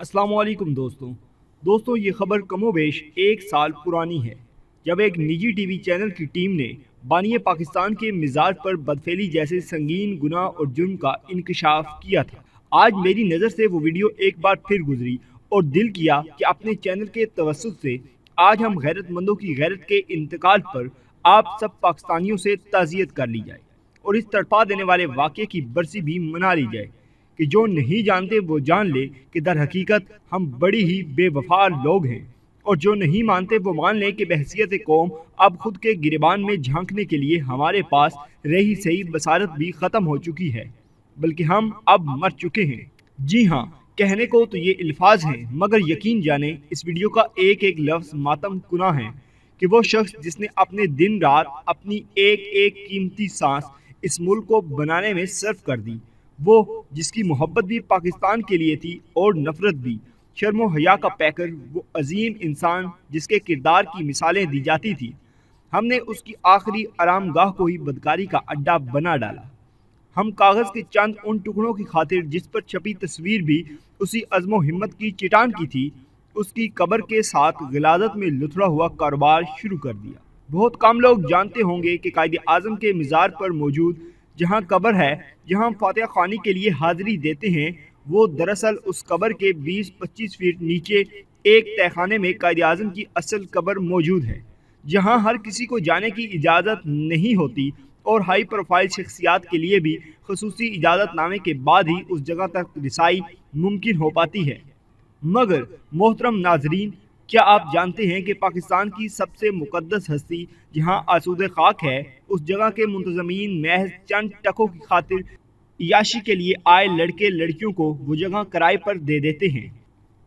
अस्सलाम वालेकुम दोस्तों ये खबर कमोबेश एक साल पुरानी है जब एक निजी टीवी चैनल की टीम ने बानिए पाकिस्तान के मिजाज पर बदफेली जैसे संगीन गुनाह और जुर्म का इंकशाफ किया था। आज मेरी नज़र से वो वीडियो एक बार फिर गुजरी और दिल किया कि अपने चैनल के तवस्सुत से आज हम गैरतमंदों की गैरत के इंतकाल पर आप सब पाकिस्तानियों से ताज़ियत कर ली जाए और इस तड़पा देने वाले वाक़े की बरसी भी मना ली जाए कि जो नहीं जानते वो जान ले कि दर हकीकत हम बड़ी ही बेवफा लोग हैं, और जो नहीं मानते वो मान लें कि बहसियत कौम अब खुद के गिरबान में झांकने के लिए हमारे पास रही सही बसारत भी ख़त्म हो चुकी है, बल्कि हम अब मर चुके हैं। जी हाँ, कहने को तो ये अल्फाज हैं, मगर यकीन जाने इस वीडियो का एक एक लफ्ज़ मातम कुना है कि वो शख्स जिसने अपने दिन रात अपनी एक एक कीमती सांस इस मुल्क को बनाने में सर्फ कर दी, वो जिसकी मोहब्बत भी पाकिस्तान के लिए थी और नफरत भी, शर्म व हया का पैकर, वो अजीम इंसान जिसके किरदार की मिसालें दी जाती थी, हमने उसकी आखिरी आरामगाह को ही बदकारी का अड्डा बना डाला। हम कागज़ के चंद उन टुकड़ों की खातिर जिस पर छपी तस्वीर भी उसी अज़्म हिम्मत की चिटान की थी, उसकी कब्र के साथ गिलादत में लुथड़ा हुआ कारोबार शुरू कर दिया। बहुत कम लोग जानते होंगे कि कायद आज़म के मज़ार पर मौजूद जहाँ कब्र है, जहाँ हम फातिहा खानी के लिए हाजिरी देते हैं, वो दरअसल उस कब्र के 20-25 फीट नीचे एक तहखाने में कायद आज़म की असल कब्र मौजूद है, जहाँ हर किसी को जाने की इजाज़त नहीं होती और हाई प्रोफाइल शख्सियात के लिए भी खसूसी इजाज़तनामे के बाद ही उस जगह तक रिसाई मुमकिन हो पाती है। मगर मोहतरम नाजरीन, क्या आप जानते हैं कि पाकिस्तान की सबसे मुकद्दस हस्ती जहां आसूदे खाक है, उस जगह के मुंतज़मीन महज चंद टकों की खातिर याशी के लिए आए लड़के लड़कियों को वो जगह किराए पर दे देते हैं।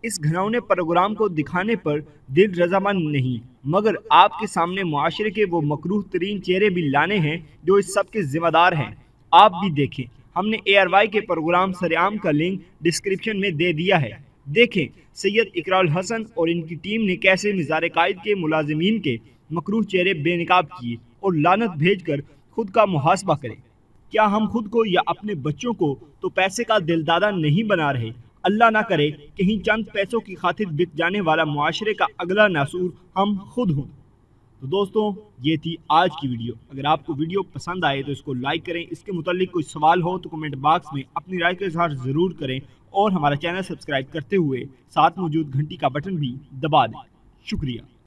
इस घिनौने प्रोग्राम को दिखाने पर दिल रजामंद नहीं, मगर आपके सामने मुआशरे के वो मकरूह तरीन चेहरे भी लाने हैं जो इस सब के जिम्मेदार हैं। आप भी देखें, हमने ARY के प्रोग्राम सरेआम का लिंक डिस्क्रिप्शन में दे दिया है। देखें सैयद इकराल हसन और इनकी टीम ने कैसे मिज़ार कायद के मुलाजिमीन के मकरूह चेहरे बेनकाब किए और लानत भेजकर खुद का मुहासबा करें। क्या हम खुद को या अपने बच्चों को तो पैसे का दिलदादा नहीं बना रहे? अल्लाह ना करे कहीं चंद पैसों की खातिर बिक जाने वाला मुआशरे का अगला नासूर हम खुद हों। तो दोस्तों, ये थी आज की वीडियो। अगर आपको वीडियो पसंद आए तो इसको लाइक करें। इसके मुतालिक कोई सवाल हो तो कमेंट बॉक्स में अपनी राय का इजहार ज़रूर करें और हमारा चैनल सब्सक्राइब करते हुए साथ मौजूद घंटी का बटन भी दबा दें। शुक्रिया।